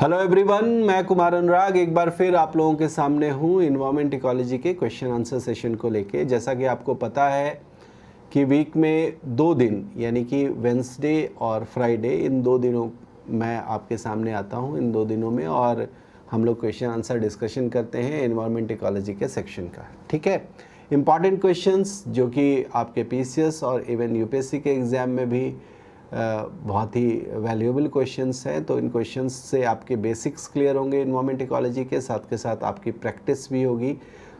Hello everyone, मैं कुमार अनुराग एक बार फिर आप लोगों के सामने हूँ इन्वायरमेंट इकोलॉजी के क्वेश्चन आंसर सेशन को लेके। जैसा कि आपको पता है कि वीक में 2 दिन यानी कि वेंसडे और फ्राइडे, इन 2 दिनों मैं आपके सामने आता हूँ इन 2 दिनों में, और हम लोग क्वेश्चन आंसर डिस्कशन करते हैं इन्वायरमेंट इकोलॉजी के सेक्शन का। ठीक है, इम्पॉर्टेंट क्वेश्चंस जो कि आपके पीसीएस और इवन यूपीएससी के एग्ज़ाम में भी बहुत ही वैल्यूएबल क्वेश्चंस हैं। तो इन क्वेश्चंस से आपके बेसिक्स क्लियर होंगे इन्वायरमेंट इकोलॉजी के साथ आपकी प्रैक्टिस भी होगी।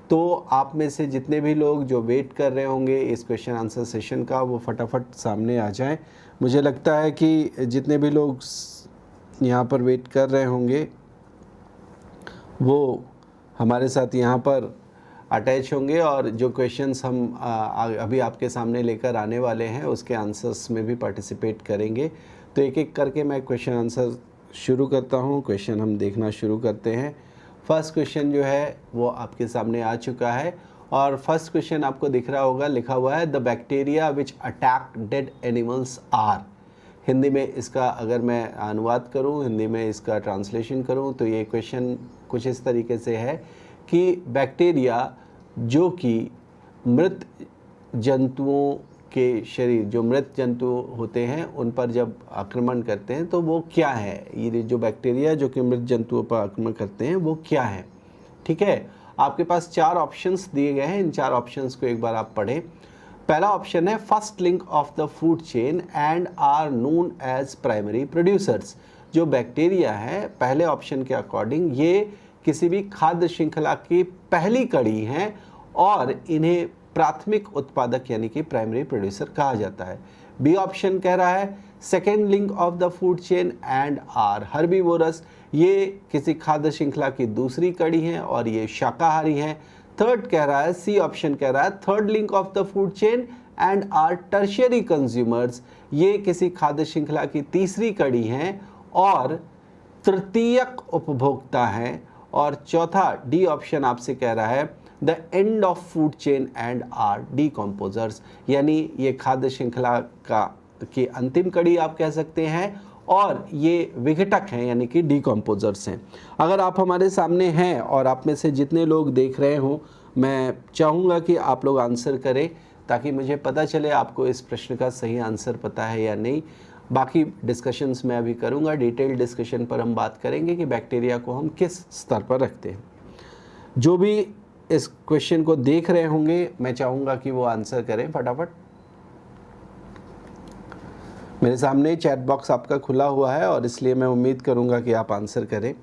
तो आप में से जितने भी लोग जो वेट कर रहे होंगे इस क्वेश्चन आंसर सेशन का, वो फटाफट सामने आ जाएं। मुझे लगता है कि जितने भी लोग यहाँ पर वेट कर रहे होंगे वो हमारे साथ यहाँ पर अटैच होंगे, और जो क्वेश्चंस हम अभी आपके सामने लेकर आने वाले हैं उसके आंसर्स में भी पार्टिसिपेट करेंगे। तो एक एक करके मैं क्वेश्चन आंसर शुरू करता हूँ। क्वेश्चन हम देखना शुरू करते हैं। फर्स्ट क्वेश्चन जो है वो आपके सामने आ चुका है, और फर्स्ट क्वेश्चन आपको दिख रहा होगा, लिखा हुआ है the bacteria which attack dead animals are. Hindi में इसका अगर मैं अनुवाद करूँ, हिंदी में इसका ट्रांसलेशन करूँ, तो ये क्वेश्चन कुछ इस तरीके से है कि बैक्टीरिया जो कि मृत जंतुओं के शरीर, जो मृत जंतु होते हैं उन पर जब आक्रमण करते हैं तो वो क्या है। ये जो बैक्टीरिया जो कि मृत जंतुओं पर आक्रमण करते हैं वो क्या है। ठीक है, आपके पास 4 ऑप्शंस दिए गए हैं। इन 4 ऑप्शंस को एक बार आप पढ़ें। पहला ऑप्शन है first link of the food chain and are known as primary producers. जो बैक्टीरिया है पहले ऑप्शन के अकॉर्डिंग ये किसी भी खाद्य श्रृंखला की पहली कड़ी हैं और इन्हें प्राथमिक उत्पादक यानी कि प्राइमरी प्रोड्यूसर कहा जाता है। बी ऑप्शन कह रहा है second link of the food chain and are herbivorous. ये किसी खाद्य श्रृंखला की दूसरी कड़ी हैं और ये शाकाहारी हैं। थर्ड कह रहा है, सी ऑप्शन कह रहा है third link of the food chain and are tertiary consumers. ये किसी खाद्य श्रृंखला की तीसरी कड़ी हैं और तृतीयक उपभोक्ता हैं। और चौथा डी ऑप्शन आपसे कह रहा है the end of food chain and are decomposers, यानी ये खाद्य श्रृंखला की अंतिम कड़ी आप कह सकते हैं और ये विघटक हैं यानी कि डीकम्पोजर्स हैं। अगर आप हमारे सामने हैं और आप में से जितने लोग देख रहे हो, मैं चाहूँगा कि आप लोग आंसर करें ताकि मुझे पता चले आपको इस प्रश्न का सही आंसर पता है या नहीं। बाकी डिस्कशंस मैं अभी करूंगा, डिटेल डिस्कशन पर हम बात करेंगे कि बैक्टीरिया को हम किस स्तर पर रखते हैं। जो भी इस क्वेश्चन को देख रहे होंगे मैं चाहूँगा कि वो आंसर करें फटाफट। मेरे सामने चैट बॉक्स आपका खुला हुआ है और इसलिए मैं उम्मीद करूँगा कि आप आंसर करें।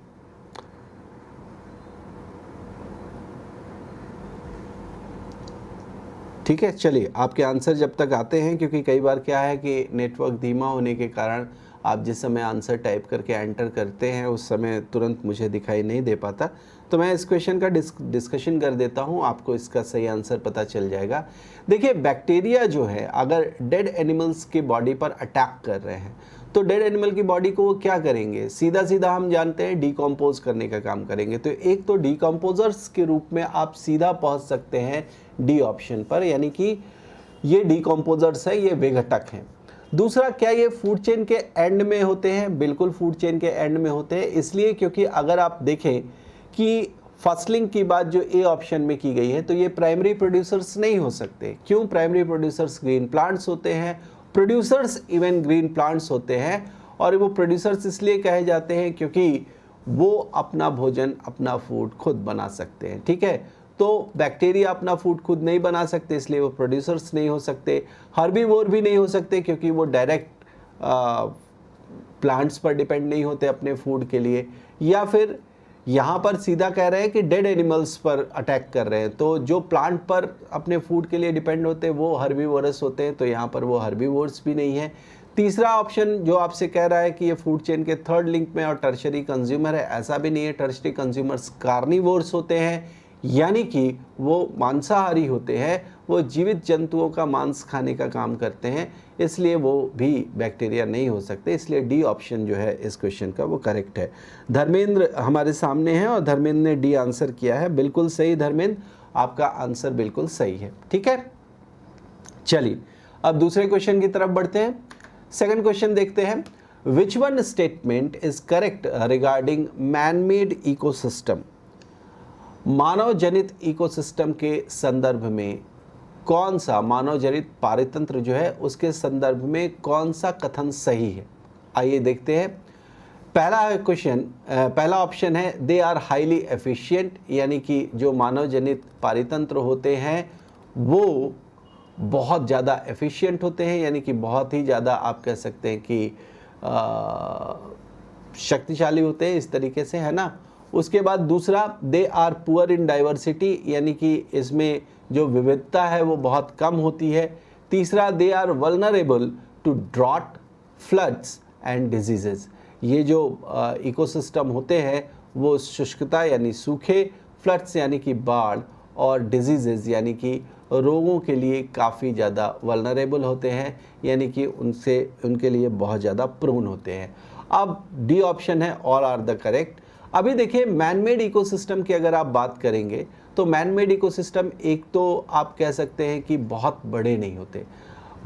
ठीक है, चलिए आपके आंसर जब तक आते हैं, क्योंकि कई बार क्या है कि नेटवर्क धीमा होने के कारण आप जिस समय आंसर टाइप करके एंटर करते हैं उस समय तुरंत मुझे दिखाई नहीं दे पाता। तो मैं इस क्वेश्चन का डिस्कशन कर देता हूं, आपको इसका सही आंसर पता चल जाएगा। देखिए, बैक्टीरिया जो है अगर डेड एनिमल्स की बॉडी पर अटैक कर रहे हैं तो डेड एनिमल की बॉडी को वो क्या करेंगे, सीधा सीधा हम जानते हैं डिकम्पोज करने का काम करेंगे। तो एक तो डिकम्पोजर्स के रूप में आप सीधा पहुंच सकते हैं डी ऑप्शन पर, यानी कि ये डिकम्पोजर्स है, ये विघटक हैं। दूसरा, क्या ये फूड चेन के एंड में होते हैं? बिल्कुल फूड चेन के एंड में होते हैं, इसलिए क्योंकि अगर आप देखें कि फर्स्ट लिंक की बात जो ए ऑप्शन में की गई है तो ये प्राइमरी प्रोड्यूसर्स नहीं हो सकते। क्यों? प्राइमरी प्रोड्यूसर्स ग्रीन प्लांट्स होते हैं, प्रोड्यूसर्स इवन ग्रीन प्लांट्स होते हैं, और वो प्रोड्यूसर्स इसलिए कहे जाते हैं क्योंकि वो अपना भोजन, अपना फूड खुद बना सकते हैं। ठीक है, तो बैक्टीरिया अपना फूड खुद नहीं बना सकते इसलिए वो प्रोड्यूसर्स नहीं हो सकते। हर्बीवोर भी नहीं हो सकते क्योंकि वो डायरेक्ट प्लांट्स पर डिपेंड नहीं होते अपने फूड के लिए। या फिर यहाँ पर सीधा कह रहे हैं कि डेड एनिमल्स पर अटैक कर रहे हैं, तो जो प्लांट पर अपने फूड के लिए डिपेंड होते हैं वो हर्बीवोरस होते हैं, तो यहाँ पर वो हर्बीवोर्स भी नहीं है। तीसरा ऑप्शन जो आपसे कह रहा है कि ये फूड चेन के थर्ड लिंक में और टर्शरी कंज्यूमर है, ऐसा भी नहीं है। टर्शरी कंज्यूमर्स कार्निवोर्स होते हैं, यानी कि वो मांसाहारी होते हैं, वो जीवित जंतुओं का मांस खाने का काम करते हैं, इसलिए वो भी बैक्टीरिया नहीं हो सकते। इसलिए डी ऑप्शन जो है इस क्वेश्चन का वो करेक्ट है। धर्मेंद्र हमारे सामने हैं और धर्मेंद्र ने डी आंसर किया है। बिल्कुल सही धर्मेंद्र, आपका आंसर बिल्कुल सही है। ठीक है, चलिए अब दूसरे क्वेश्चन की तरफ बढ़ते हैं। सेकंड क्वेश्चन देखते हैं। Which one statement is correct regarding man made ecosystem? मानव जनित इकोसिस्टम के संदर्भ में कौन सा, मानव जनित पारितंत्र जो है उसके संदर्भ में कौन सा कथन सही है? आइए देखते हैं। पहला ऑप्शन है दे आर हाईली एफिशिएंट, यानी कि जो मानव जनित पारितंत्र होते हैं वो बहुत ज़्यादा एफिशिएंट होते हैं, यानी कि बहुत ही ज़्यादा आप कह सकते हैं कि शक्तिशाली होते हैं, इस तरीके से, है ना। उसके बाद दूसरा, they are poor in diversity, यानी कि इसमें जो विविधता है वो बहुत कम होती है। तीसरा, they are vulnerable to drought, floods and diseases, ये जो इकोसिस्टम होते हैं वो शुष्कता यानी सूखे, फ्लड्स यानी कि बाढ़, और डिजीजेस यानी कि रोगों के लिए काफ़ी ज़्यादा वल्नरेबल होते हैं, यानी कि उनके लिए बहुत ज़्यादा प्रोन होते हैं। अब डी ऑप्शन है ऑल आर द करेक्ट। अभी देखिए, मैन मेड इकोसिस्टम की अगर आप बात करेंगे तो मैन मेड इकोसिस्टम एक तो आप कह सकते हैं कि बहुत बड़े नहीं होते।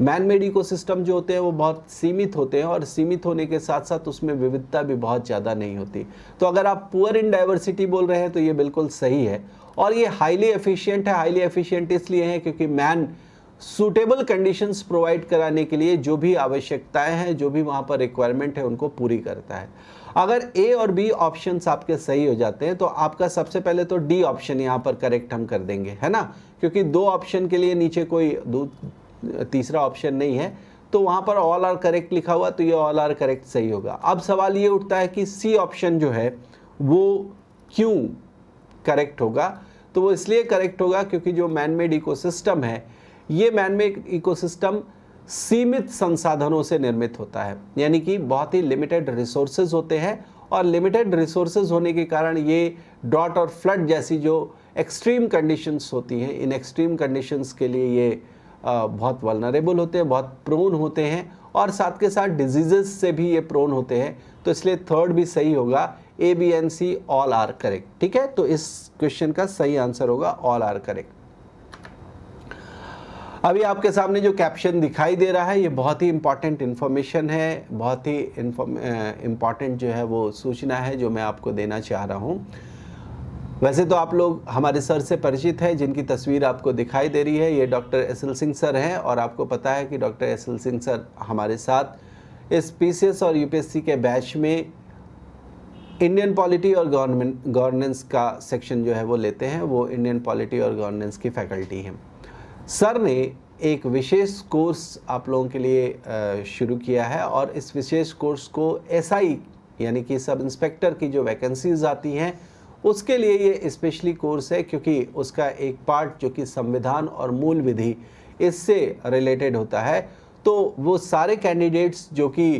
मैन मेड इकोसिस्टम जो होते हैं वो बहुत सीमित होते हैं, और सीमित होने के साथ साथ उसमें विविधता भी बहुत ज़्यादा नहीं होती। तो अगर आप पुअर इन डाइवर्सिटी बोल रहे हैं तो ये बिल्कुल सही है। और ये हाईली एफिशिएंट है। हाईली एफिशिएंट इसलिए है क्योंकि मैन सूटेबल कंडीशंस प्रोवाइड कराने के लिए जो भी आवश्यकताएं हैं, जो भी वहाँ पर रिक्वायरमेंट है, उनको पूरी करता है। अगर ए और बी ऑप्शंस आपके सही हो जाते हैं तो आपका सबसे पहले तो डी ऑप्शन यहाँ पर करेक्ट हम कर देंगे, है ना, क्योंकि दो ऑप्शन के लिए नीचे कोई तीसरा ऑप्शन नहीं है। तो वहाँ पर ऑल आर करेक्ट लिखा हुआ, तो ये ऑल आर करेक्ट सही होगा। अब सवाल ये उठता है कि सी ऑप्शन जो है वो क्यों करेक्ट होगा? तो वो इसलिए करेक्ट होगा क्योंकि जो मैन मेड इकोसिस्टम है, ये मैन मेड इकोसिस्टम सीमित संसाधनों से निर्मित होता है, यानी कि बहुत ही लिमिटेड रिसोर्सेज होते हैं, और लिमिटेड रिसोर्सेज होने के कारण ये ड्रॉट और फ्लड जैसी जो एक्सट्रीम कंडीशंस होती हैं, इन एक्सट्रीम कंडीशंस के लिए ये बहुत वल्नरेबल होते हैं, बहुत प्रोन होते हैं, और साथ के साथ डिजीजेस से भी ये प्रोन होते हैं। तो इसलिए थर्ड भी सही होगा, A B and C all are correct. ठीक है, तो इस क्वेश्चन का सही आंसर होगा ऑल आर करेक्ट। अभी आपके सामने जो कैप्शन दिखाई दे रहा है ये बहुत ही इंपॉर्टेंट इन्फॉर्मेशन है, बहुत ही इम्पॉर्टेंट जो है वो सूचना है जो मैं आपको देना चाह रहा हूँ। वैसे तो आप लोग हमारे सर से परिचित हैं, जिनकी तस्वीर आपको दिखाई दे रही है, ये डॉक्टर एस.एल. सिंह सर हैं, और आपको पता है कि डॉक्टर एस.एल. सिंह सर हमारे साथ इस पीसीएस और यूपीएससी के बैच में इंडियन पॉलिटी और गवर्नेंस का सेक्शन जो है वो लेते हैं। वो इंडियन पॉलिटी और गवर्नेंस की फैकल्टी हैं। सर ने एक विशेष कोर्स आप लोगों के लिए शुरू किया है, और इस विशेष कोर्स को एसआई यानी कि सब इंस्पेक्टर की जो वैकेंसीज आती हैं उसके लिए ये स्पेशली कोर्स है, क्योंकि उसका एक पार्ट जो कि संविधान और मूल विधि इससे रिलेटेड होता है। तो वो सारे कैंडिडेट्स जो कि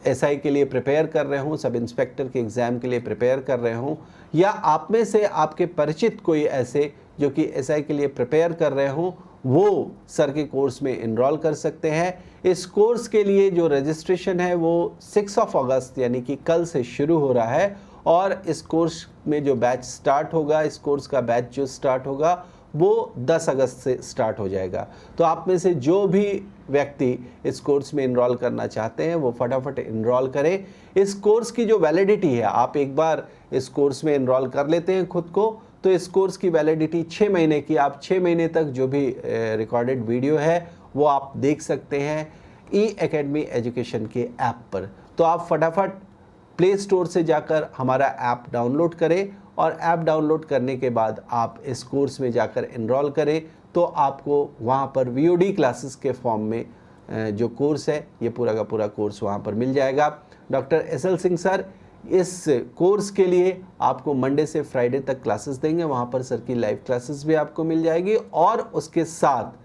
एसआई के लिए प्रिपेयर कर रहे हों, सब इंस्पेक्टर के एग्ज़ाम के लिए प्रिपेयर कर रहे हों, या आप में से आपके परिचित कोई ऐसे जो कि एसआई के लिए प्रिपेयर कर रहे हों, वो सर के कोर्स में इनरोल कर सकते हैं। इस कोर्स के लिए जो रजिस्ट्रेशन है वो 6 अगस्त यानी कि कल से शुरू हो रहा है, और इस कोर्स में जो बैच स्टार्ट होगा, इस कोर्स का बैच जो स्टार्ट होगा वो 10 अगस्त से स्टार्ट हो जाएगा। तो आप में से जो भी व्यक्ति इस कोर्स में इनरोल करना चाहते हैं वो फटाफट इनरोल करें। इस कोर्स की जो वैलिडिटी है, आप एक बार इस कोर्स में इनरोल कर लेते हैं खुद को, तो इस कोर्स की वैलिडिटी 6 महीने की, आप 6 महीने तक जो भी रिकॉर्डेड वीडियो है वो आप देख सकते हैं ई एकेडमी एजुकेशन के ऐप पर। तो आप फटाफट प्ले स्टोर से जाकर हमारा ऐप डाउनलोड करें, और ऐप डाउनलोड करने के बाद आप इस कोर्स में जाकर इनरोल करें, तो आपको वहाँ पर वीओडी क्लासेस के फॉर्म में जो कोर्स है ये पूरा का पूरा कोर्स वहाँ पर मिल जाएगा। Doctor S L. सिंह सर इस कोर्स के लिए आपको मंडे से फ्राइडे तक क्लासेस देंगे, वहाँ पर सर की लाइव क्लासेस भी आपको मिल जाएगी, और उसके साथ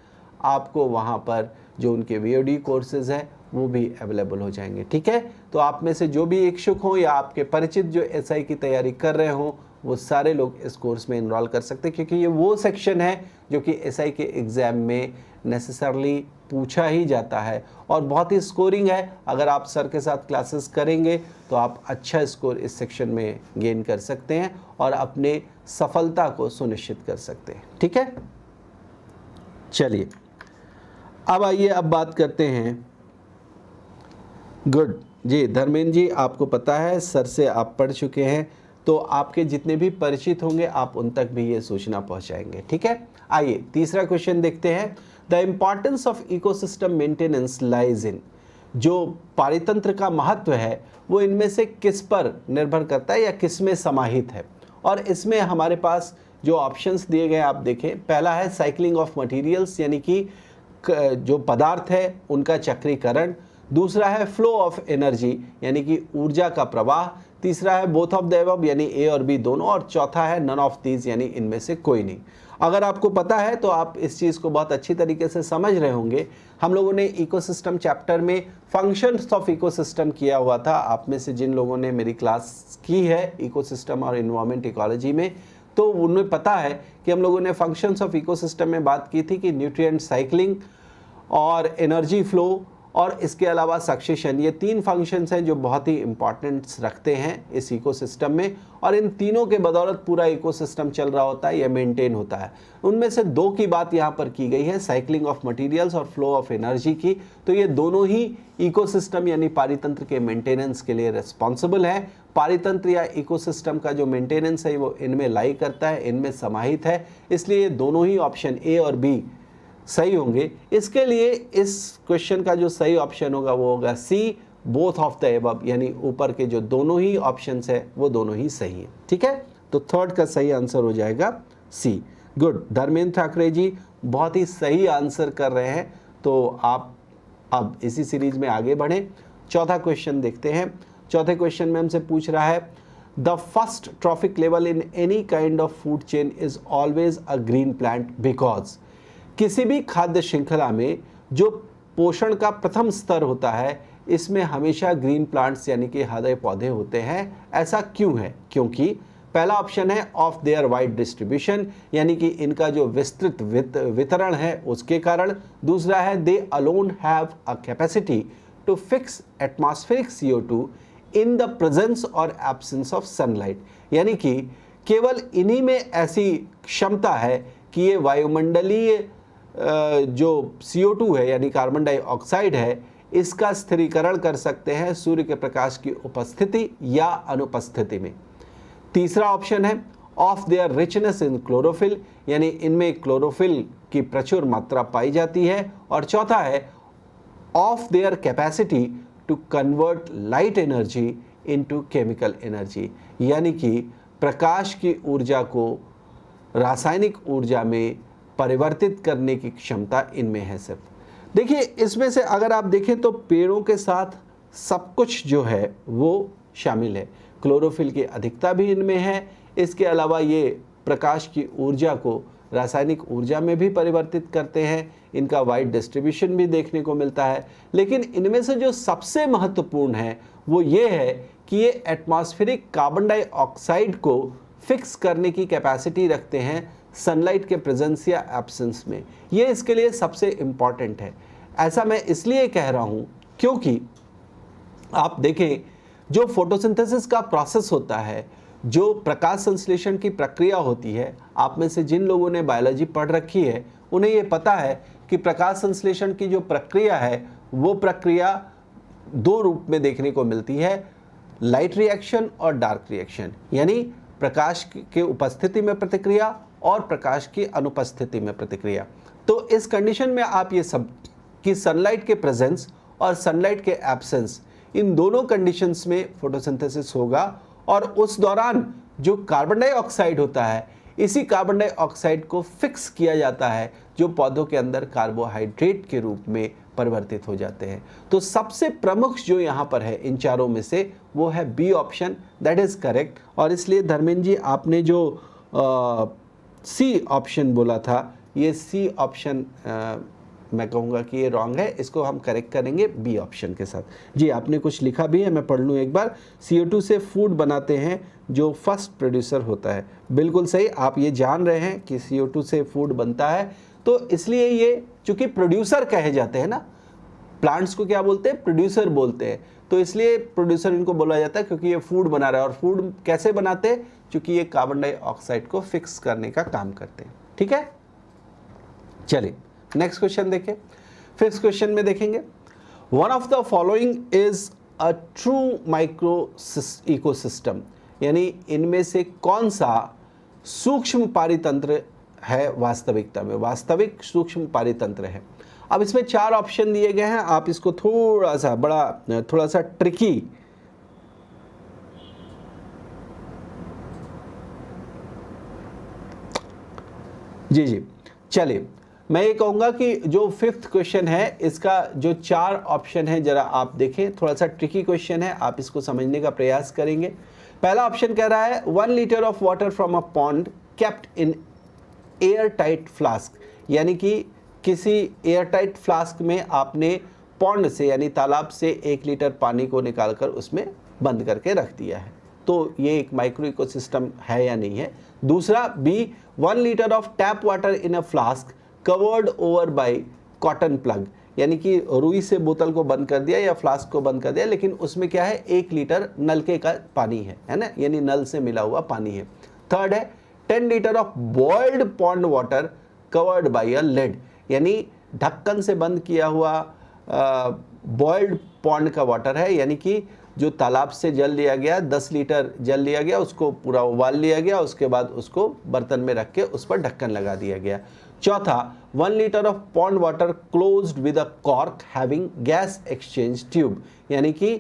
आपको वहाँ पर जो उनके वीओडी कोर्सेज हैं वो भी अवेलेबल हो जाएंगे। ठीक है, तो आप में से जो भी इच्छुक हो या आपके परिचित जो एसआई की तैयारी कर रहे हो वो सारे लोग इस कोर्स में इनरोल कर सकते हैं, क्योंकि ये वो सेक्शन है जो कि एसआई के एग्ज़ाम में नेसेसरली पूछा ही जाता है, और बहुत ही स्कोरिंग है। अगर आप सर के साथ क्लासेस करेंगे तो आप अच्छा स्कोर इस सेक्शन में गेन कर सकते हैं और अपने सफलता को सुनिश्चित कर सकते हैं। ठीक है, चलिए अब आइए अब बात करते हैं गुड जी। धर्मेंद्र जी, आपको पता है सर से आप पढ़ चुके हैं, तो आपके जितने भी परिचित होंगे आप उन तक भी ये सूचना पहुंचाएंगे। ठीक है, आइए तीसरा क्वेश्चन देखते हैं। The importance of ecosystem maintenance lies in, जो पारितंत्र का महत्व है वो इनमें से किस पर निर्भर करता है या किस में समाहित है। और इसमें हमारे पास जो ऑप्शंस दिए गए आप देखें, पहला है साइक्लिंग ऑफ मटेरियल्स, यानी कि जो पदार्थ है उनका चक्रीकरण। दूसरा है फ्लो ऑफ एनर्जी, यानी कि ऊर्जा का प्रवाह। तीसरा है बोथ ऑफ द अबव, यानी ए और बी दोनों। और चौथा है नन ऑफ दीज, यानी इनमें से कोई नहीं। अगर आपको पता है तो आप इस चीज़ को बहुत अच्छी तरीके से समझ रहे होंगे। हम लोगों ने इकोसिस्टम चैप्टर में फंक्शंस ऑफ इकोसिस्टम किया हुआ था। आप में से जिन लोगों ने मेरी क्लास की है इकोसिस्टम और इन्वायरमेंट इकोलॉजी में, तो उन्हें पता है कि हम लोगों ने फंक्शंस ऑफ इकोसिस्टम में बात की थी कि न्यूट्रिएंट साइक्लिंग और एनर्जी फ्लो और इसके अलावा सक्सेशन, ये तीन फंक्शंस हैं जो बहुत ही इंपॉर्टेंस रखते हैं इस इकोसिस्टम में। और इन तीनों के बदौलत पूरा इकोसिस्टम चल रहा होता है या मेंटेन होता है। उनमें से दो की बात यहाँ पर की गई है, साइक्लिंग ऑफ मटेरियल्स और फ्लो ऑफ एनर्जी की। तो ये दोनों ही इकोसिस्टम यानी पारितंत्र के मेंटेनेंस के लिए रिस्पॉन्सिबल है। पारितंत्र या इकोसिस्टम का जो मेंटेनेंस है वो इनमें लाई करता है, इनमें समाहित है। इसलिए दोनों ही ऑप्शन ए और बी सही होंगे। इसके लिए इस क्वेश्चन का जो सही ऑप्शन होगा वो होगा सी, बोथ ऑफ द अबव, यानी ऊपर के जो दोनों ही ऑप्शंस है वो दोनों ही सही है। ठीक है, तो थर्ड का सही आंसर हो जाएगा सी। गुड, धर्मेंद्र ठाकरे जी बहुत ही सही आंसर कर रहे हैं। तो आप अब इसी सीरीज में आगे बढ़ें। चौथा क्वेश्चन देखते हैं। चौथे क्वेश्चन में हमसे पूछ रहा है the first trophic level in any kind of food chain is always a green plant because, किसी भी खाद्य श्रृंखला में जो पोषण का प्रथम स्तर होता है इसमें हमेशा ग्रीन प्लांट्स यानी कि हरे पौधे होते हैं। ऐसा क्यों है? क्योंकि पहला ऑप्शन है ऑफ देयर वाइड डिस्ट्रीब्यूशन, यानी कि इनका जो विस्तृत वितरण है उसके कारण। दूसरा है they alone have a capacity to fix atmospheric CO2 in the presence और एब्सेंस ऑफ सनलाइट, यानी कि केवल इन्हीं में ऐसी क्षमता है कि ये वायुमंडलीय जो CO2 है यानी कार्बन डाइऑक्साइड है इसका स्थिरीकरण कर सकते हैं सूर्य के प्रकाश की उपस्थिति या अनुपस्थिति में। तीसरा ऑप्शन है of there richness in chlorophyll, यानी इनमें क्लोरोफिल की प्रचुर मात्रा पाई जाती है। और चौथा है of their capacity to convert light energy into chemical energy, यानी कि प्रकाश की ऊर्जा को रासायनिक ऊर्जा में परिवर्तित करने की क्षमता इनमें है। सिर्फ देखिए, इसमें से अगर आप देखें तो पेड़ों के साथ सब कुछ जो है वो शामिल है। क्लोरोफिल की अधिकता भी इनमें है। इसके अलावा ये प्रकाश की ऊर्जा को रासायनिक ऊर्जा में भी परिवर्तित करते हैं। इनका वाइड डिस्ट्रीब्यूशन भी देखने को मिलता है। लेकिन इनमें से जो सबसे महत्वपूर्ण है वो ये है कि ये एटमॉस्फेरिक कार्बन डाइऑक्साइड को फिक्स करने की कैपेसिटी रखते हैं सनलाइट के प्रेजेंस या एब्सेंस में। ये इसके लिए सबसे इम्पॉर्टेंट है। ऐसा मैं इसलिए कह रहा हूँ क्योंकि आप देखें जो फोटोसिंथेसिस का प्रोसेस होता है, जो प्रकाश संश्लेषण की प्रक्रिया होती है, आप में से जिन लोगों ने बायोलॉजी पढ़ रखी है उन्हें ये पता है कि प्रकाश संश्लेषण की जो प्रक्रिया है वो प्रक्रिया दो रूप में देखने को मिलती है, लाइट रिएक्शन और डार्क रिएक्शन, यानी प्रकाश के उपस्थिति में प्रतिक्रिया और प्रकाश की अनुपस्थिति में प्रतिक्रिया। तो इस कंडीशन में आप ये सब कि सनलाइट के प्रेजेंस और सनलाइट के एब्सेंस, इन दोनों कंडीशंस में फोटोसिंथेसिस होगा। और उस दौरान जो कार्बन डाइऑक्साइड होता है, इसी कार्बन डाइऑक्साइड को फिक्स किया जाता है जो पौधों के अंदर कार्बोहाइड्रेट के रूप में परिवर्तित हो जाते हैं। तो सबसे प्रमुख जो यहाँ पर है इन चारों में से वो है B option, that is correct. और इसलिए धर्मेंद्र जी आपने जो सी ऑप्शन बोला था, ये सी ऑप्शन मैं कहूँगा कि ये रॉन्ग है। इसको हम करेक्ट करेंगे बी ऑप्शन के साथ। जी आपने कुछ लिखा भी है, मैं पढ़ लूँ एक बार। CO2 से फूड बनाते हैं जो फर्स्ट प्रोड्यूसर होता है। बिल्कुल सही, आप ये जान रहे हैं कि CO2 से फूड बनता है, तो इसलिए ये चूँकि प्रोड्यूसर कहे जाते हैं ना, प्लांट्स को क्या बोलते हैं? प्रोड्यूसर बोलते हैं। तो इसलिए प्रोड्यूसर इनको बोला जाता है क्योंकि ये फूड बना रहा है। और फूड कैसे बनाते हैं? क्योंकि ये कार्बन डाइऑक्साइड को फिक्स करने का काम करते हैं। ठीक है, चलिए नेक्स्ट क्वेश्चन देखें। फिफ्थ क्वेश्चन में देखेंगे one of the following is a true micro ecosystem, यानी इनमें से कौन सा सूक्ष्म पारितंत्र है वास्तविकता में, वास्तविक सूक्ष्म पारितंत्र है। अब इसमें 4 ऑप्शन दिए गए हैं, आप इसको थोड़ा सा ट्रिकी जी चलिए, मैं ये कहूँगा कि जो 5th क्वेश्चन है इसका जो 4 ऑप्शन है जरा आप देखें, थोड़ा सा ट्रिकी क्वेश्चन है, आप इसको समझने का प्रयास करेंगे। पहला ऑप्शन कह रहा है 1 litre of water from a pond kept in air tight flask, यानी कि किसी एयर टाइट फ्लास्क में आपने पॉन्ड से यानी तालाब से 1 लीटर पानी को निकालकर उसमें बंद करके रख दिया है, तो ये एक माइक्रो इकोसिस्टम है या नहीं है। दूसरा B 1 litre of tap water in a flask covered over by cotton plug, यानी कि रुई से बोतल को बंद कर दिया या फ्लास्क को बंद कर दिया, लेकिन उसमें क्या है 1 लीटर नलके का पानी है ना, यानी नल से मिला हुआ पानी है। थर्ड है 10 litre of boiled pond water covered by a lid, यानी ढक्कन से बंद किया हुआ बॉइल्ड पॉन्ड का वाटर है, यानी कि जो तालाब से जल लिया गया 10 लीटर जल लिया गया, उसको पूरा उबाल लिया गया, उसके बाद उसको बर्तन में रख के उस पर ढक्कन लगा दिया गया। चौथा 1 litre of pond water closed with a cork having gas exchange tube, यानी कि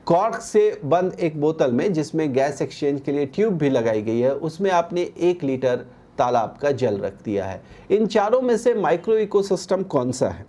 कॉर्क से बंद एक बोतल में जिसमें गैस एक्सचेंज के लिए ट्यूब भी लगाई गई है, उसमें आपने 1 लीटर तालाब का जल रख दिया है। इन चारों में से माइक्रो इकोसिस्टम कौन सा है,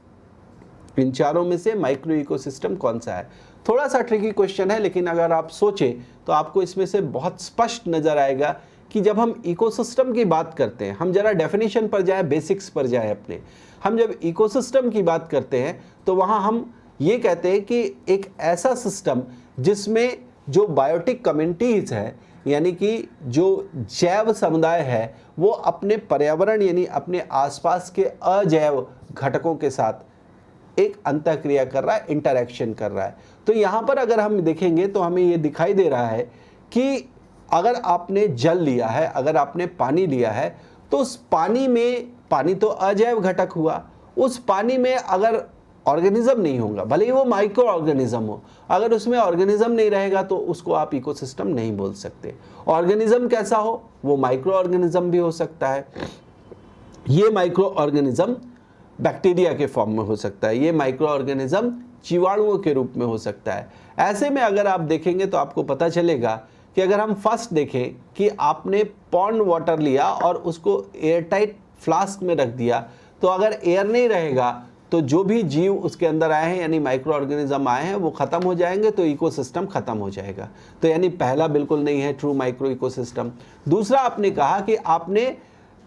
इन चारों में से माइक्रो इकोसिस्टम कौन सा है? थोड़ा सा ट्रिकी क्वेश्चन है, लेकिन अगर आप सोचें तो आपको इसमें से बहुत स्पष्ट नजर आएगा कि जब हम इकोसिस्टम की बात करते हैं, हम जरा डेफिनेशन पर जाए, बेसिक्स पर जाए अपने, हम जब इकोसिस्टम की बात करते हैं तो वहाँ हम ये कहते हैं कि एक ऐसा सिस्टम जिसमें जो बायोटिक कम्युनिटीज़ है, यानी कि जो जैव समुदाय है, वो अपने पर्यावरण यानी अपने आसपास के अजैव घटकों के साथ एक अंतःक्रिया कर रहा है, इंटरैक्शन कर रहा है। तो यहाँ पर अगर हम देखेंगे तो हमें ये दिखाई दे रहा है कि अगर आपने जल लिया है, अगर आपने पानी लिया है, तो उस पानी में, पानी तो अजैव घटक हुआ, उस पानी में अगर ऑर्गेनिज्म नहीं होगा, भले ही वो माइक्रो ऑर्गेनिज्म हो, अगर उसमें ऑर्गेनिज्म नहीं रहेगा तो उसको आप इकोसिस्टम नहीं बोल सकते। ऑर्गेनिज्म कैसा हो, वो माइक्रो ऑर्गेनिज्म भी हो सकता है, ये माइक्रो ऑर्गेनिज्म बैक्टीरिया के फॉर्म में हो सकता है, ये माइक्रो ऑर्गेनिज्म जीवाणुओं के रूप में हो सकता है। ऐसे में अगर आप देखेंगे तो आपको पता चलेगा कि अगर हम फर्स्ट देखें कि आपने पॉन्ड वाटर लिया और उसको एयरटाइट फ्लास्क में रख दिया, तो अगर एयर नहीं रहेगा तो जो भी जीव उसके अंदर आए हैं यानी माइक्रो ऑर्गेनिज्म आए हैं वो ख़त्म हो जाएंगे, तो इकोसिस्टम ख़त्म हो जाएगा। तो यानी पहला बिल्कुल नहीं है ट्रू माइक्रो इकोसिस्टम। दूसरा आपने कहा कि आपने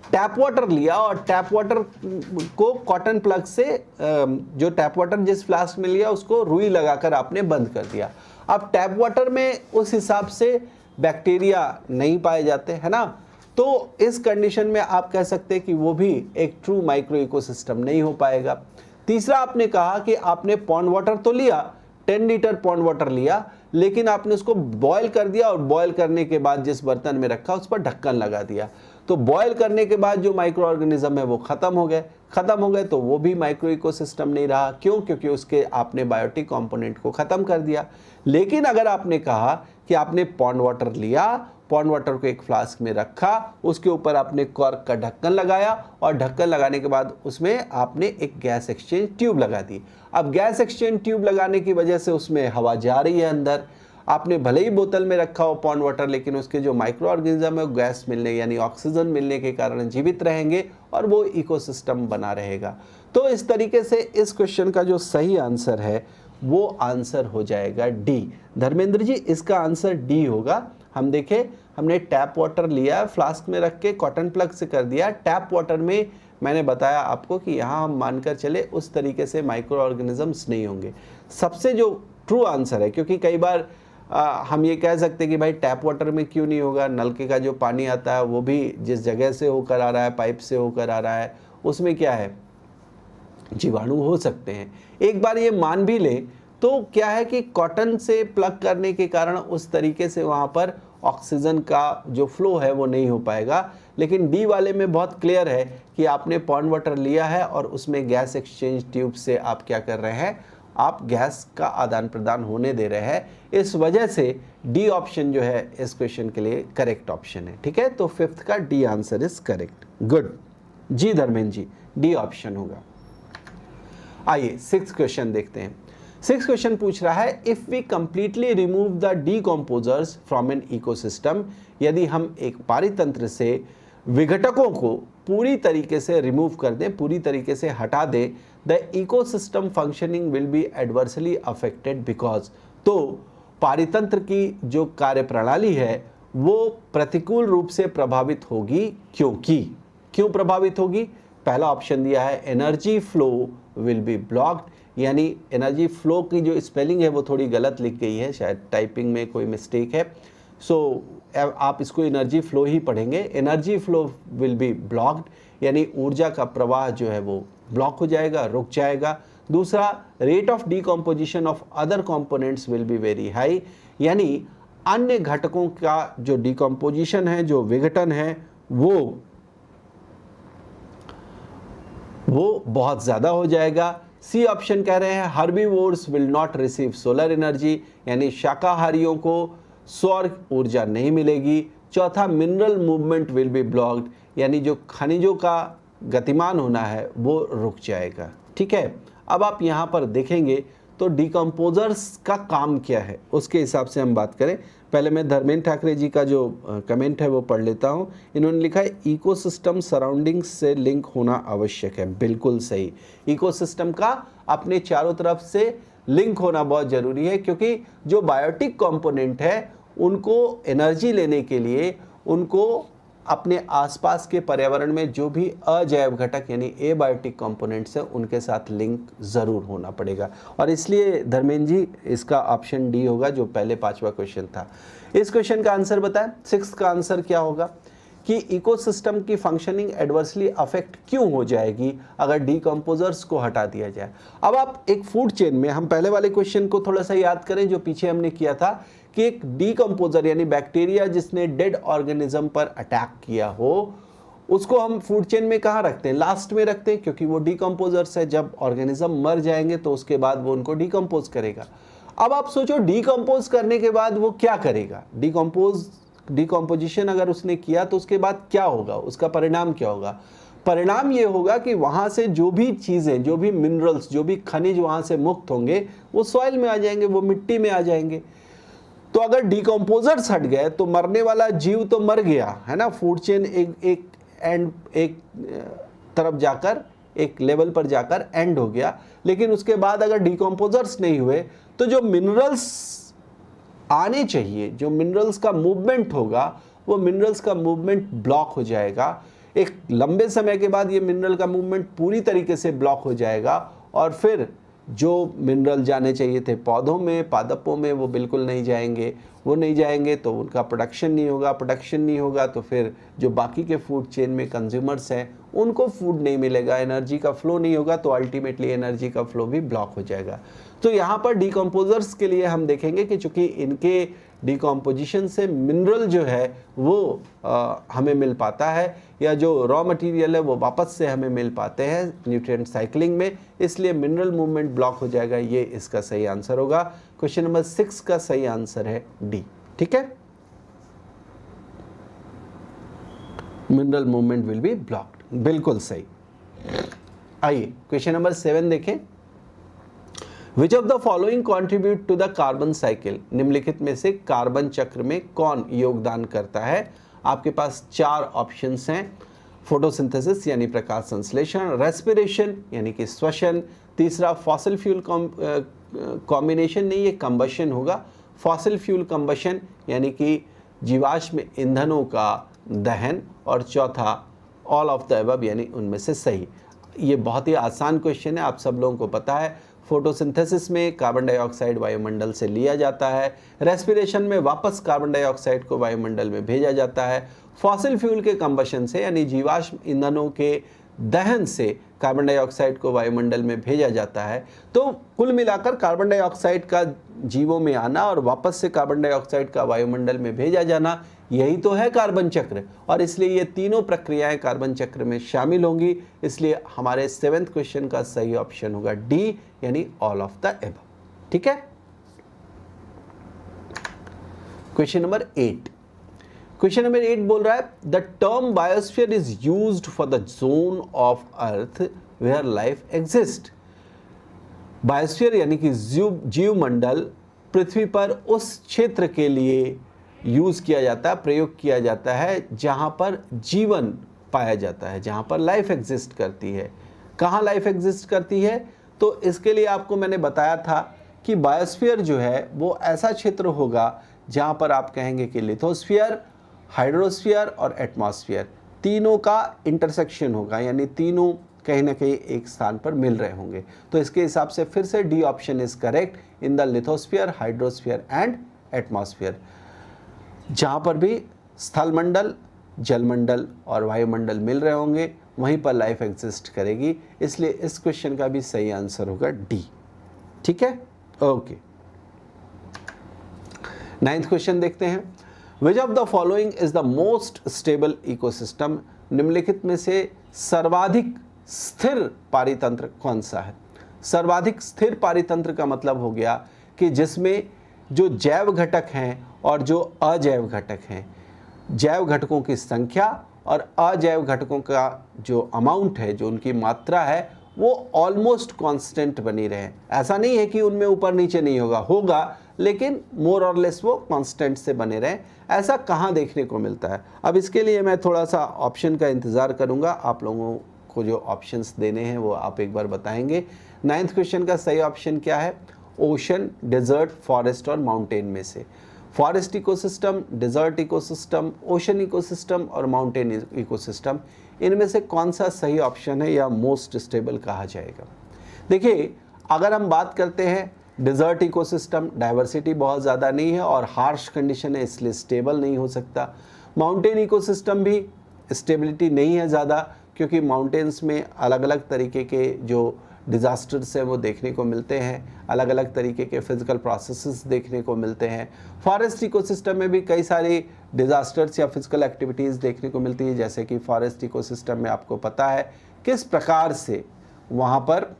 टैप वाटर लिया और टैप वाटर को कॉटन प्लग से, जो टैप वाटर जिस फ्लास्क में लिया उसको रुई लगाकर आपने बंद कर दिया। अब टैप वाटर में उस हिसाब से बैक्टीरिया नहीं पाए जाते, है ना, तो इस कंडीशन में आप कह सकते हैं कि वो भी एक ट्रू माइक्रो इकोसिस्टम नहीं हो पाएगा। तीसरा आपने कहा कि आपने पॉन्ड वाटर तो लिया, 10 लीटर पॉन्ड वाटर लिया, लेकिन आपने उसको बॉयल कर दिया और बॉयल करने के बाद जिस बर्तन में रखा उस पर ढक्कन लगा दिया, तो बॉयल करने के बाद जो माइक्रो ऑर्गेनिज्म है वो ख़त्म हो गए, तो वो भी माइक्रो इकोसिस्टम नहीं रहा। क्यों? क्योंकि उसके आपने बायोटिक कंपोनेंट को ख़त्म कर दिया। लेकिन अगर आपने कहा कि आपने पॉन्ड वाटर लिया, पॉन्ड वाटर को एक फ्लास्क में रखा, उसके ऊपर आपने कॉर्क का ढक्कन लगाया और ढक्कन लगाने के बाद उसमें आपने एक गैस एक्सचेंज ट्यूब लगा दी। अब गैस एक्सचेंज ट्यूब लगाने की वजह से उसमें हवा जा रही है अंदर, आपने भले ही बोतल में रखा हो पॉन्ड वाटर, लेकिन उसके जो माइक्रो ऑर्गेनिज्म है गैस मिलने यानी ऑक्सीजन मिलने के कारण जीवित रहेंगे और वो इकोसिस्टम बना रहेगा। तो इस तरीके से इस क्वेश्चन का जो सही आंसर है वो आंसर हो जाएगा डी। धर्मेंद्र जी, इसका आंसर डी होगा। हम देखें, हमने टैप वाटर लिया, फ्लास्क में रख के कॉटन प्लग से कर दिया। टैप वाटर में मैंने बताया आपको कि यहाँ हम मानकर चले उस तरीके से माइक्रो ऑर्गेनिजम्स नहीं होंगे। सबसे जो ट्रू आंसर है, क्योंकि कई बार हम ये कह सकते हैं कि भाई टैप वाटर में क्यों नहीं होगा, नलके का जो पानी आता है वो भी जिस जगह से होकर आ रहा है, पाइप से होकर आ रहा है, उसमें क्या है, जीवाणु हो सकते हैं। एक बार ये मान भी ले तो क्या है कि कॉटन से प्लग करने के कारण उस तरीके से वहाँ पर ऑक्सीजन का जो फ्लो है वो नहीं हो पाएगा। लेकिन डी वाले में बहुत क्लियर है कि आपने पॉन्ड वाटर लिया है और उसमें गैस एक्सचेंज ट्यूब से आप क्या कर रहे हैं, आप गैस का आदान प्रदान होने दे रहे हैं। इस वजह से डी ऑप्शन जो है इस क्वेश्चन के लिए करेक्ट ऑप्शन है। ठीक है, तो फिफ्थ का D answer is correct. Good ji Dharmendra ji, D option होगा। आइए सिक्स क्वेश्चन देखते हैं। सिक्स क्वेश्चन पूछ रहा है, if we completely remove the decomposers from an ecosystem, यदि हम एक पारितंत्र से विघटकों को पूरी तरीके से रिमूव कर दें, पूरी तरीके से हटा दें, the ecosystem functioning will be adversely affected because, तो पारितंत्र की जो कार्य प्रणाली है वो प्रतिकूल रूप से प्रभावित होगी, क्योंकि क्यों प्रभावित होगी? पहला ऑप्शन दिया है energy flow will be blocked, यानी एनर्जी फ्लो की जो स्पेलिंग है वो थोड़ी गलत लिख गई है, शायद टाइपिंग में कोई मिस्टेक है, सो आप इसको एनर्जी फ्लो ही पढ़ेंगे। Energy flow will be blocked, यानी ऊर्जा का प्रवाह जो है वो ब्लॉक हो जाएगा, रुक जाएगा। दूसरा, rate of decomposition of other components will be very high, यानी अन्य घटकों का जो डीकम्पोजिशन है, जो विघटन है, वो बहुत ज़्यादा हो जाएगा। सी ऑप्शन कह रहे हैं herbivores will not receive solar energy, यानी शाकाहारियों को सौर ऊर्जा नहीं मिलेगी। चौथा, mineral movement will be blocked, यानी जो खनिजों का गतिमान होना है वो रुक जाएगा। ठीक है, अब आप यहाँ पर देखेंगे तो डीकम्पोजर्स का काम क्या है उसके हिसाब से हम बात करें। पहले मैं धर्मेंद्र ठाकरे जी का जो कमेंट है वो पढ़ लेता हूँ। इन्होंने लिखा है इकोसिस्टम सराउंडिंग्स से लिंक होना आवश्यक है। बिल्कुल सही, इकोसिस्टम का अपने चारों तरफ से लिंक होना बहुत ज़रूरी है, क्योंकि जो बायोटिक कंपोनेंट है उनको एनर्जी लेने के लिए उनको अपने आसपास के पर्यावरण में जो भी अजैव घटक यानी एबायोटिक कंपोनेंट्स हैं उनके साथ लिंक ज़रूर होना पड़ेगा, और इसलिए धर्मेंद्र जी इसका ऑप्शन डी होगा जो पहले पांचवा क्वेश्चन था। इस क्वेश्चन का आंसर बताएं, सिक्स का आंसर क्या होगा कि इकोसिस्टम की फंक्शनिंग एडवर्सली अफेक्ट क्यों हो जाएगी अगर डीकम्पोजर्स को हटा दिया जाए। अब आप एक फूड चेन में, हम पहले वाले क्वेश्चन को थोड़ा सा याद करें जो पीछे हमने किया था कि एक डीकम्पोजर यानी बैक्टीरिया जिसने डेड ऑर्गेनिज्म पर अटैक किया हो, उसको हम फूड चेन में कहाँ रखते हैं? लास्ट में रखते हैं, क्योंकि वो डीकम्पोजर्स है। जब ऑर्गेनिज्म मर जाएंगे तो उसके बाद वो उनको डीकम्पोज करेगा। अब आप सोचो डीकम्पोज करने के बाद वो क्या करेगा? डीकम्पोजिशन अगर उसने किया तो उसके बाद क्या होगा, उसका परिणाम क्या होगा? परिणाम ये होगा कि वहाँ से जो भी चीज़ें, जो भी मिनरल्स, जो भी खनिज वहाँ से मुक्त होंगे वो सॉइल में आ जाएंगे, वो मिट्टी में आ जाएंगे। तो अगर डीकम्पोजर्स हट गए तो मरने वाला जीव तो मर गया है ना, फूड चेन एक तरफ जाकर, एक लेवल पर जाकर एंड हो गया। लेकिन उसके बाद अगर डीकम्पोजर्स नहीं हुए तो जो मिनरल्स आने चाहिए, जो मिनरल्स का मूवमेंट होगा, वो मिनरल्स का मूवमेंट ब्लॉक हो जाएगा। एक लंबे समय के बाद ये मिनरल का मूवमेंट पूरी तरीके से ब्लॉक हो जाएगा, और फिर जो मिनरल जाने चाहिए थे पौधों में, पादपों में, वो बिल्कुल नहीं जाएंगे। वो नहीं जाएंगे तो उनका प्रोडक्शन नहीं होगा, प्रोडक्शन नहीं होगा तो फिर जो बाकी के फूड चेन में कंज्यूमर्स हैं उनको फूड नहीं मिलेगा, एनर्जी का फ्लो नहीं होगा, तो अल्टीमेटली एनर्जी का फ्लो भी ब्लॉक हो जाएगा। तो यहाँ पर डीकम्पोजर्स के लिए हम देखेंगे कि चूँकि इनके डीकम्पोजिशन से मिनरल जो है वो हमें मिल पाता है, या जो रॉ मटेरियल है वो वापस से हमें मिल पाते हैं न्यूट्रिएंट साइक्लिंग में, इसलिए मिनरल मूवमेंट ब्लॉक हो जाएगा। ये इसका सही आंसर होगा। क्वेश्चन नंबर 6 का सही आंसर है डी। ठीक है, mineral movement will be blocked, बिल्कुल सही। आइए क्वेश्चन नंबर 7 देखें। Which of the following contribute to the carbon cycle, निम्नलिखित में से कार्बन चक्र में कौन योगदान करता है? आपके पास 4 ऑप्शंस हैं। फोटोसिंथेसिस यानी प्रकाश संश्लेषण, रेस्पिरेशन यानी कि श्वसन, तीसरा फॉसिल फ्यूल कॉम्बिनेशन नहीं, ये कंबशन होगा, फॉसिल फ्यूल कंबशन यानी कि जीवाश्म ईंधनों का दहन, और चौथा ऑल ऑफ द अबव यानी उनमें से सही। ये बहुत ही आसान क्वेश्चन है, आप सब लोगों को पता है। फोटोसिंथेसिस में कार्बन डाइऑक्साइड वायुमंडल से लिया जाता है, रेस्पिरेशन में वापस कार्बन डाइऑक्साइड को वायुमंडल में भेजा जाता है, फॉसिल फ्यूल के कंबशन से यानी जीवाश्म ईंधनों के दहन से कार्बन डाइऑक्साइड को वायुमंडल में भेजा जाता है। तो कुल मिलाकर कार्बन डाइऑक्साइड का जीवों में आना और वापस से कार्बन डाइऑक्साइड का वायुमंडल में भेजा जाना, यही तो है कार्बन चक्र। और इसलिए ये तीनों प्रक्रियाएं कार्बन चक्र में शामिल होंगी। इसलिए हमारे 7वें क्वेश्चन का सही ऑप्शन होगा डी, यानी ऑल ऑफ द एबव। ठीक है। Question number 8। क्वेश्चन नंबर 8 बोल रहा है the term biosphere is used for the zone of earth where life exist. Biosphere यानी कि जीवमंडल पृथ्वी पर उस क्षेत्र के लिए यूज किया जाता है, प्रयोग किया जाता है जहां पर जीवन पाया जाता है, जहां पर लाइफ एग्जिस्ट करती है। कहाँ लाइफ एग्जिस्ट करती है? तो इसके लिए आपको मैंने बताया था कि बायोस्फीयर जो है वो ऐसा क्षेत्र होगा जहां पर आप कहेंगे कि लिथोस्फीयर, हाइड्रोस्फीयर और एटमॉस्फेयर तीनों का इंटरसेक्शन होगा, यानी तीनों कहीं ना कहीं एक स्थान पर मिल रहे होंगे। तो इसके हिसाब से फिर से D option is correct in the lithosphere, hydrosphere and atmosphere. जहाँ पर भी स्थलमंडल, जलमंडल और वायुमंडल मिल रहे होंगे वहीं पर लाइफ एग्जिस्ट करेगी। इसलिए इस क्वेश्चन का भी सही आंसर होगा डी। ठीक है, ओके। 9th क्वेश्चन देखते हैं। विच of the following is the most stable ecosystem. निम्नलिखित में से सर्वाधिक स्थिर पारितंत्र कौन सा है? सर्वाधिक स्थिर पारितंत्र का मतलब हो गया कि जिसमें जो जैव घटक हैं और जो अजैव घटक हैं, जैव घटकों की संख्या और अजैव घटकों का जो अमाउंट है, जो उनकी मात्रा है, वो ऑलमोस्ट कांस्टेंट बनी रहे। ऐसा नहीं है कि उनमें ऊपर नीचे नहीं होगा, लेकिन मोर और लेस वो कांस्टेंट से बने रहें। ऐसा कहाँ देखने को मिलता है? अब इसके लिए मैं थोड़ा सा ऑप्शन का इंतज़ार करूँगा। आप लोगों को जो ऑप्शंस देने हैं वो आप एक बार बताएंगे। 9th क्वेश्चन का सही ऑप्शन क्या है? ओशन, डेजर्ट, फॉरेस्ट और माउंटेन में से। Forest ecosystem, desert ecosystem, ocean ecosystem और माउंटेन इकोसिस्टम, इनमें से कौन सा सही ऑप्शन है या मोस्ट स्टेबल कहा जाएगा? देखिए, अगर हम बात करते हैं डेजर्ट इकोसिस्टम, डाइवर्सिटी बहुत ज़्यादा नहीं है और हार्श कंडीशन है, इसलिए स्टेबल नहीं हो सकता। माउंटेन इकोसिस्टम भी स्टेबिलिटी नहीं है ज़्यादा, क्योंकि माउंटेन्स में अलग अलग तरीके के जो डिज़ास्टर्स हैं वो देखने को मिलते हैं, अलग अलग तरीके के फिजिकल प्रोसेसेस देखने को मिलते हैं। फॉरेस्ट इकोसिस्टम में भी कई सारी डिज़ास्टर्स या फिजिकल एक्टिविटीज़ देखने को मिलती है, जैसे कि फॉरेस्ट इकोसिस्टम में आपको पता है किस प्रकार से वहाँ पर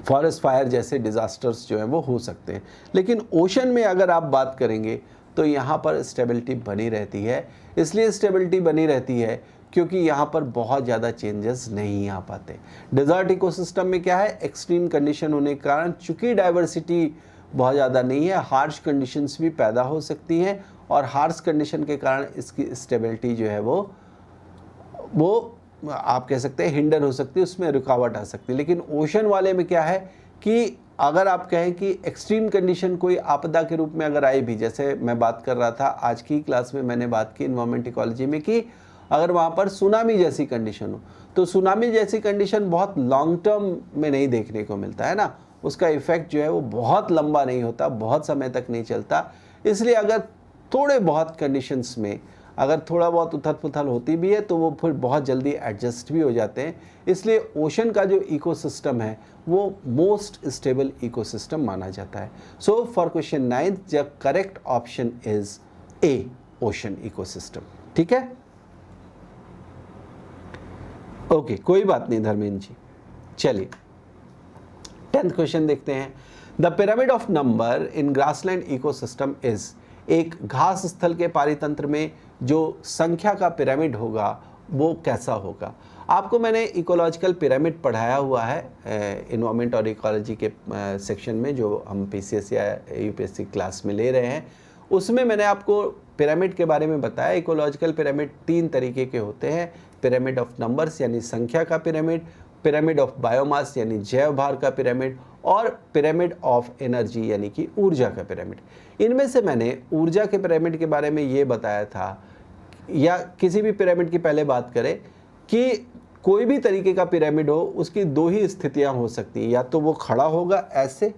फॉरेस्ट फायर जैसे डिज़ास्टर्स जो हैं वो हो सकते हैं। लेकिन ओशन में अगर आप बात करेंगे तो यहाँ पर स्टेबिलिटी बनी रहती है। इसलिए स्टेबिलिटी बनी रहती है क्योंकि यहाँ पर बहुत ज़्यादा चेंजेस नहीं आ पाते। डेजर्ट इकोसिस्टम में क्या है, एक्सट्रीम कंडीशन होने के कारण चूँकि डाइवर्सिटी बहुत ज़्यादा नहीं है, हार्श कंडीशंस भी पैदा हो सकती हैं और हार्श कंडीशन के कारण इसकी स्टेबिलिटी जो है वो आप कह सकते हैं हिंडर हो सकती है, उसमें रुकावट आ सकती है। लेकिन ओशन वाले में क्या है कि अगर आप कहें कि एक्सट्रीम कंडीशन कोई आपदा के रूप में अगर आई भी, जैसे मैं बात कर रहा था आज की क्लास में, मैंने बात की इन्वायरमेंट इकोलॉजी में कि अगर वहाँ पर सुनामी जैसी कंडीशन हो, तो सुनामी जैसी कंडीशन बहुत लॉन्ग टर्म में नहीं देखने को मिलता है ना, उसका इफेक्ट जो है वो बहुत लंबा नहीं होता, बहुत समय तक नहीं चलता। इसलिए अगर थोड़े बहुत कंडीशंस में अगर थोड़ा बहुत उथल पुथल होती भी है तो वो फिर बहुत जल्दी एडजस्ट भी हो जाते हैं। इसलिए ओशन का जो इकोसिस्टम है वो मोस्ट स्टेबल इकोसिस्टम माना जाता है। So for question 9 the correct option is a, ocean ecosystem. ठीक है, ओके, कोई बात नहीं धर्मेंद्र जी। चलिए 10th क्वेश्चन देखते हैं। The pyramid of number in grassland ecosystem is. एक घास स्थल के पारितंत्र में जो संख्या का पिरामिड होगा वो कैसा होगा? आपको मैंने इकोलॉजिकल पिरामिड पढ़ाया हुआ है एनवायरनमेंट और इकोलॉजी के सेक्शन में, जो हम पीसीएस या यूपीएससी क्लास में ले रहे हैं। उसमें मैंने आपको पिरामिड के बारे में बताया। इकोलॉजिकल पिरामिड 3 तरीके के होते हैं। पिरामिड ऑफ नंबर्स यानी संख्या का पिरामिड, पिरामिड ऑफ बायोमास यानी जैव भार का पिरामिड, और पिरामिड ऑफ एनर्जी यानी कि ऊर्जा का पिरामिड। इनमें से मैंने ऊर्जा के पिरामिड के बारे में ये बताया था, या किसी भी पिरामिड की पहले बात करें कि कोई भी तरीके का पिरामिड हो उसकी 2 ही स्थितियां हो सकती हैं। या तो वो खड़ा होगा ऐसे,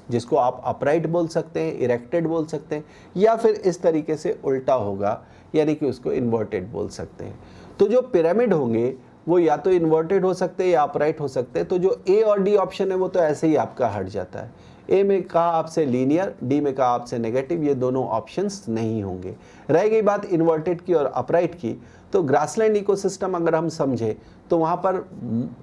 जिसको आप अपराइट बोल सकते हैं, इरेक्टेड बोल सकते हैं, या फिर इस तरीके से उल्टा होगा यानी कि उसको इन्वर्टेड बोल सकते हैं। तो जो पिरामिड होंगे वो या तो इन्वर्टेड हो सकते हैं या अपराइट हो सकते हैं। तो जो ए और डी ऑप्शन है वो तो ऐसे ही आपका हट जाता है। ए में कहा आपसे लीनियर, डी में कहा आपसे नेगेटिव, ये दोनों ऑप्शंस नहीं होंगे। रह गई बात इन्वर्टेड की और अपराइट की, तो ग्रासलैंड इकोसिस्टम अगर हम समझे तो वहाँ पर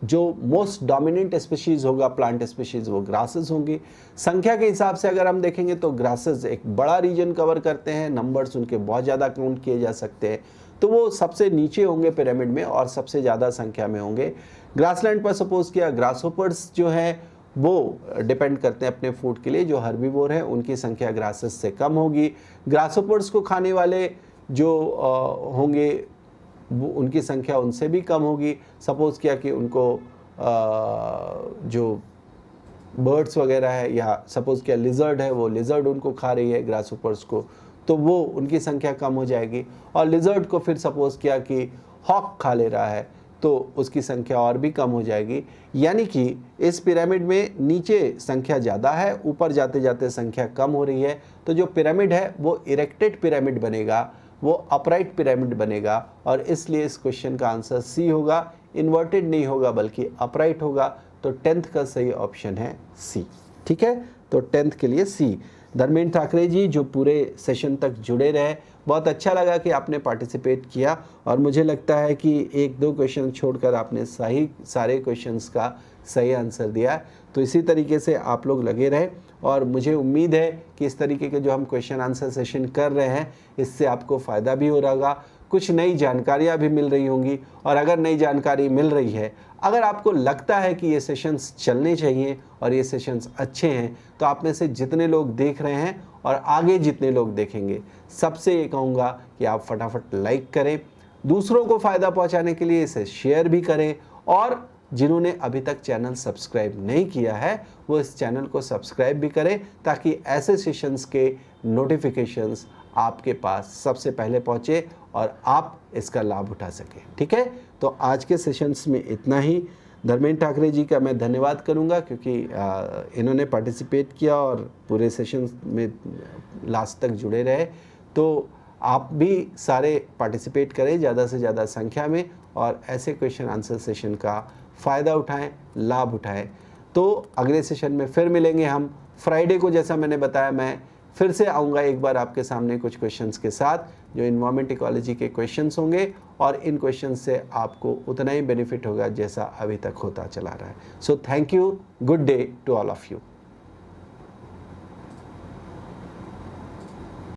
जो मोस्ट डोमिनेंट स्पीशीज़ होगा प्लांट स्पीशीज़ वो ग्रासेस होंगी। संख्या के हिसाब से अगर हम देखेंगे तो ग्रासेस एक बड़ा रीजन कवर करते हैं, नंबर्स उनके बहुत ज़्यादा काउंट किए जा सकते हैं, तो वो सबसे नीचे होंगे पिरामिड में और सबसे ज़्यादा संख्या में होंगे। ग्रासलैंड पर सपोज किया ग्रासहोपर्स जो है वो डिपेंड करते हैं अपने फूड के लिए, जो हर्बीवोर है उनकी संख्या ग्रासेस से कम होगी। ग्रासहोपर्स को खाने वाले जो होंगे वो उनकी संख्या उनसे भी कम होगी। सपोज़ किया कि उनको जो बर्ड्स वगैरह है या सपोज़ किया लिजर्ड है, वो लिजर्ड उनको खा रही है ग्रासहोपर्स को, तो वो उनकी संख्या कम हो जाएगी। और लिजर्ड को फिर सपोज़ किया कि हॉक खा ले रहा है तो उसकी संख्या और भी कम हो जाएगी। यानी कि इस पिरामिड में नीचे संख्या ज़्यादा है, ऊपर जाते जाते संख्या कम हो रही है। तो जो पिरामिड है वो इरेक्टेड पिरामिड बनेगा, वो अपराइट पिरामिड बनेगा, और इसलिए इस क्वेश्चन का आंसर सी होगा, इन्वर्टेड नहीं होगा बल्कि अपराइट होगा। तो 10th का सही ऑप्शन है सी। ठीक है, तो 10th के लिए सी। धर्मेंद्र ठाकरे जी जो पूरे सेशन तक जुड़े रहे, बहुत अच्छा लगा कि आपने पार्टिसिपेट किया, और मुझे लगता है कि 1-2 क्वेश्चन छोड़कर आपने सारे क्वेश्चंस का सही आंसर दिया। तो इसी तरीके से आप लोग लगे रहे, और मुझे उम्मीद है कि इस तरीके के जो हम क्वेश्चन आंसर सेशन कर रहे हैं इससे आपको फ़ायदा भी हो रहा होगा, कुछ नई जानकारियाँ भी मिल रही होंगी। और अगर नई जानकारी मिल रही है, अगर आपको लगता है कि ये सेशंस चलने चाहिए और ये सेशंस अच्छे हैं, तो आप में से जितने लोग देख रहे हैं और आगे जितने लोग देखेंगे, सबसे ये कहूँगा कि आप फटाफट लाइक करें, दूसरों को फ़ायदा पहुँचाने के लिए इसे शेयर भी करें, और जिन्होंने अभी तक चैनल सब्सक्राइब नहीं किया है वो इस चैनल को सब्सक्राइब भी करें, ताकि ऐसे सेशंस के नोटिफिकेशंस आपके पास सबसे पहले पहुँचे और आप इसका लाभ उठा सकें। ठीक है, तो आज के सेशंस में इतना ही। धर्मेंद्र ठाकरे जी का मैं धन्यवाद करूंगा क्योंकि इन्होंने पार्टिसिपेट किया और पूरे सेशन में लास्ट तक जुड़े रहे। तो आप भी सारे पार्टिसिपेट करें ज़्यादा से ज़्यादा संख्या में, और ऐसे क्वेश्चन आंसर सेशन का फ़ायदा उठाएं, लाभ उठाएं। तो अगले सेशन में फिर मिलेंगे हम फ्राइडे को। जैसा मैंने बताया, मैं फिर से आऊँगा एक बार आपके सामने कुछ क्वेश्चंस के साथ जो इन्वायरमेंट इकोलॉजी के क्वेश्चंस होंगे, और इन क्वेश्चंस से आपको उतना ही बेनिफिट होगा जैसा अभी तक होता चला रहा है। So thank you, good day to all of you.